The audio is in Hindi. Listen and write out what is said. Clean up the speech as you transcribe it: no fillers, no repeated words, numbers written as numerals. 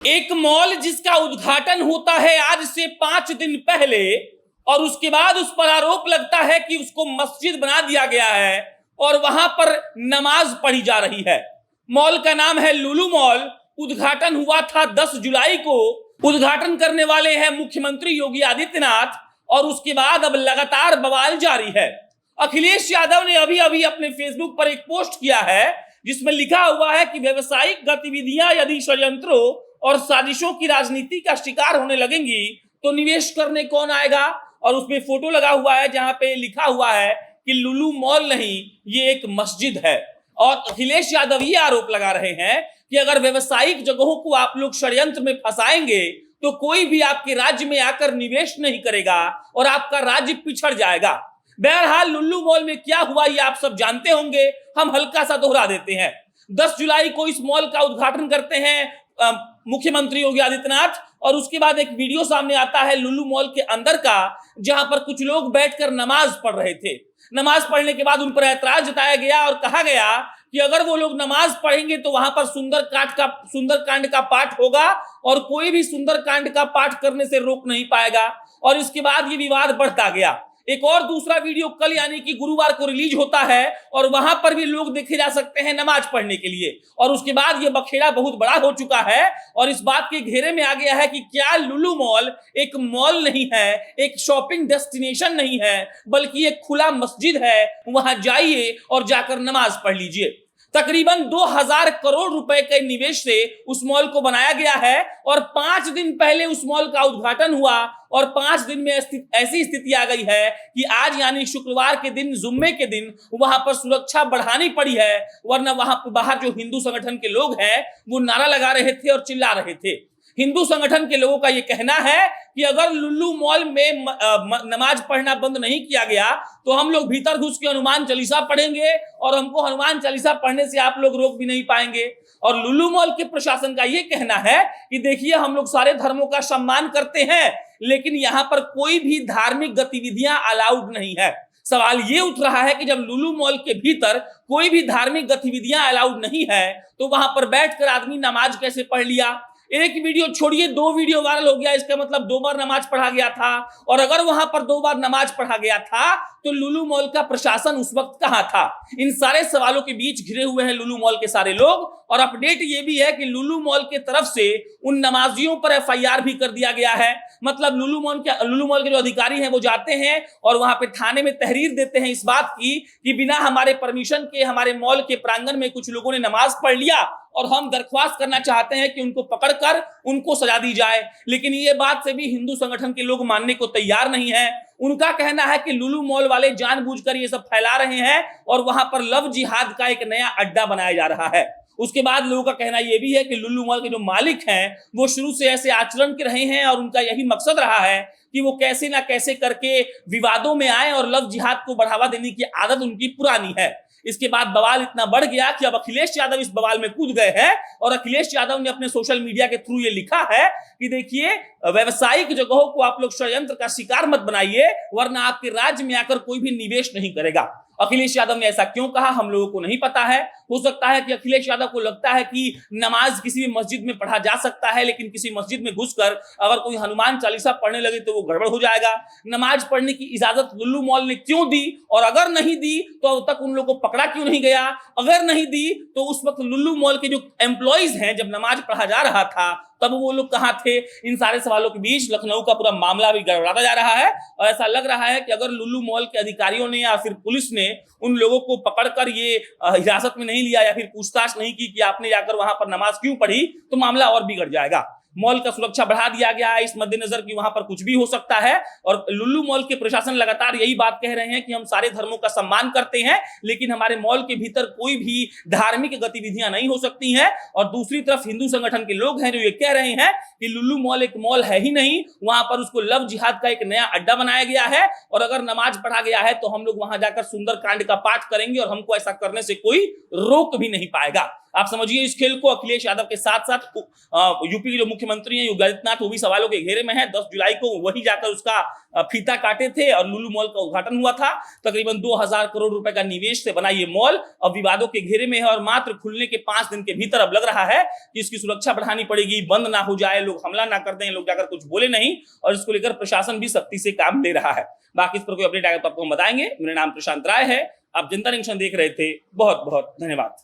एक मॉल जिसका उद्घाटन होता है आज से 5 दिन पहले और उसके बाद उस पर आरोप लगता है कि उसको मस्जिद बना दिया गया है और वहां पर नमाज पढ़ी जा रही है। मॉल का नाम है लुलु मॉल। उद्घाटन हुआ था 10 जुलाई को। उद्घाटन करने वाले हैं मुख्यमंत्री योगी आदित्यनाथ और उसके बाद अब लगातार बवाल जारी है। अखिलेश यादव ने अभी अभी अपने फेसबुक पर एक पोस्ट किया है जिसमें लिखा हुआ है कि व्यवसायिक गतिविधियां यदि षड्यंत्रों और साजिशों की राजनीति का शिकार होने लगेंगी तो निवेश करने कौन आएगा। और उसमें फोटो लगा हुआ है जहां पे लिखा हुआ है कि लुलु मॉल नहीं, ये एक मस्जिद है। और अखिलेश यादव ये आरोप लगा रहे हैं कि अगर व्यवसायिक जगहों को आप लोग षड्यंत्र में फंसाएंगे तो कोई भी आपके राज्य में आकर निवेश नहीं करेगा और आपका राज्य पिछड़ जाएगा। बहरहाल लुलु मॉल में क्या हुआ ये आप सब जानते होंगे, हम हल्का सा दोहरा देते हैं। 10 जुलाई को इस मॉल का उद्घाटन करते हैं मुख्यमंत्री योगी आदित्यनाथ और उसके बाद एक वीडियो सामने आता है लुलु मॉल के अंदर का, जहां पर कुछ लोग बैठकर नमाज पढ़ रहे थे। नमाज पढ़ने के बाद उन पर ऐतराज जताया गया और कहा गया कि अगर वो लोग नमाज पढ़ेंगे तो वहां पर सुंदरकांड का पाठ होगा और कोई भी सुंदरकांड का पाठ करने से रोक नहीं पाएगा। और इसके बाद ये विवाद बढ़ता गया। एक और दूसरा वीडियो कल यानी कि गुरुवार को रिलीज होता है और वहां पर भी लोग देखे जा सकते हैं नमाज पढ़ने के लिए। और उसके बाद ये बखेड़ा बहुत बड़ा हो चुका है और इस बात के घेरे में आ गया है कि क्या लुलु मॉल एक मॉल नहीं है, एक शॉपिंग डेस्टिनेशन नहीं है, बल्कि एक खुला मस्जिद है। वहां जाइए और जाकर नमाज पढ़ लीजिए। तकरीबन 2000 करोड़ रुपए के निवेश से उस मॉल को बनाया गया है और 5 दिन पहले उस मॉल का उद्घाटन हुआ और 5 दिन में ऐसी स्थिति आ गई है कि आज यानी शुक्रवार के दिन, जुम्मे के दिन वहां पर सुरक्षा बढ़ानी पड़ी है, वरना वहां पर बाहर जो हिंदू संगठन के लोग हैं वो नारा लगा रहे थे और चिल्ला रहे थे। हिंदू संगठन के लोगों का यह कहना है कि अगर लुलु मॉल में नमाज पढ़ना बंद नहीं किया गया तो हम लोग भीतर घुस के हनुमान चालीसा पढ़ेंगे और हमको हनुमान चालीसा पढ़ने से आप लोग रोक भी नहीं पाएंगे। और लुलु मॉल के प्रशासन का यह कहना है कि देखिए, हम लोग सारे धर्मों का सम्मान करते हैं लेकिन यहां पर कोई भी धार्मिक गतिविधियां अलाउड नहीं है। सवाल ये उठ रहा है कि जब लुलु मॉल के भीतर कोई भी धार्मिक गतिविधियां अलाउड नहीं है तो वहां पर बैठकर आदमी नमाज कैसे पढ़ लिया। एक वीडियो छोड़िए, 2 वीडियो वायरल हो गया, इसका मतलब 2 बार नमाज पढ़ा गया था। और अगर वहां पर 2 बार नमाज पढ़ा गया था तो लुलु मॉल का प्रशासन उस वक्त कहां था। इन सारे सवालों के बीच घिरे हुए हैं लुलु मॉल के सारे लोग। और अपडेट ये भी है कि लुलु मॉल के तरफ से उन नमाजियों पर FIR भी कर दिया गया है। मतलब लुलु मॉल के जो अधिकारी हैं वो जाते हैं और वहां पे थाने में तहरीर देते हैं इस बात की कि बिना हमारे परमिशन के हमारे मॉल के प्रांगण में कुछ लोगों ने नमाज पढ़ लिया और हम दरख्वास्त करना चाहते हैं कि उनको पकड़कर उनको सजा दी जाए। लेकिन ये बात से भी हिंदू संगठन के लोग मानने को तैयार नहीं है। उनका कहना है कि लुलु मॉल वाले जानबूझकर ये सब फैला रहे हैं और वहां पर लव जिहाद का एक नया अड्डा बनाया जा रहा है। उसके बाद लोगों का कहना यह भी है कि लुलु मॉल के जो मालिक हैं वो शुरू से ऐसे आचरण के रहे हैं और उनका यही मकसद रहा है कि वो कैसे ना कैसे करके विवादों में आए और लव जिहाद को बढ़ावा देने की आदत उनकी पुरानी है। इसके बाद बवाल इतना बढ़ गया कि अब अखिलेश यादव इस बवाल में कूद गए हैं और अखिलेश यादव ने अपने सोशल मीडिया के थ्रू ये लिखा है कि देखिए, व्यवसायिक जगहों को आप लोग षड्यंत्र का शिकार मत बनाइए, वरना आपके राज्य में आकर कोई भी निवेश नहीं करेगा। अखिलेश यादव ने ऐसा क्यों कहा हम लोगों को नहीं पता है। हो सकता है कि अखिलेश यादव को लगता है कि नमाज किसी भी मस्जिद में पढ़ा जा सकता है, लेकिन किसी मस्जिद में घुसकर अगर कोई हनुमान चालीसा पढ़ने लगे तो वो गड़बड़ हो जाएगा। नमाज पढ़ने की इजाजत लुलु मॉल ने क्यों दी और अगर नहीं दी तो अब तक उन लोगों को पकड़ा क्यों नहीं गया। अगर नहीं दी तो उस वक्त लुलु मॉल के जो एम्प्लॉइज हैं, जब नमाज पढ़ा जा रहा था तब वो लोग कहां थे। इन सारे सवालों के बीच लखनऊ का पूरा मामला भी गड़बड़ाता जा रहा है और ऐसा लग रहा है कि अगर लुलु मॉल के अधिकारियों ने या फिर पुलिस ने उन लोगों को पकड़कर ये हिरासत में नहीं लिया या फिर पूछताछ नहीं की कि आपने जाकर वहां पर नमाज क्यों पढ़ी, तो मामला और बिगड़ जाएगा। मॉल का सुरक्षा बढ़ा दिया गया है इस मद्देनजर कि वहां पर कुछ भी हो सकता है। और लुलु मॉल के प्रशासन लगातार यही बात कह रहे हैं कि हम सारे धर्मों का सम्मान करते हैं लेकिन हमारे मॉल के भीतर कोई भी धार्मिक गतिविधियां नहीं हो सकती हैं। और दूसरी तरफ हिंदू संगठन के लोग हैं जो ये कह रहे हैं कि लुलु मॉल एक मॉल है ही नहीं, वहां पर उसको लव जिहाद का एक नया अड्डा बनाया गया है और अगर नमाज पढ़ा गया है तो हम लोग वहां जाकर सुंदरकांड का पाठ करेंगे और हमको ऐसा करने से कोई रोक भी नहीं पाएगा। आप समझिए इस खेल को अखिलेश यादव के साथ साथ यूपी के जो मुख्यमंत्री हैं योगी आदित्यनाथ, वो भी सवालों के घेरे में है। 10 जुलाई को वही जाकर उसका फीता काटे थे और लुलु मॉल का उद्घाटन हुआ था। तकरीबन 2000 करोड़ रुपए का निवेश से बना ये मॉल अब विवादों के घेरे में है और मात्र खुलने के 5 दिन के भीतर अब लग रहा है कि इसकी सुरक्षा बढ़ानी पड़ेगी, बंद ना हो जाए, लोग हमला ना कर दें, लोग जाकर कुछ बोले नहीं, और इसको लेकर प्रशासन भी सख्ती से काम ले रहा है। बाकी इस पर कोई अपडेट आएगा तो आपको हम बताएंगे। मेरा नाम प्रशांत राय है, आप जनता जंक्शन देख रहे थे। बहुत बहुत धन्यवाद।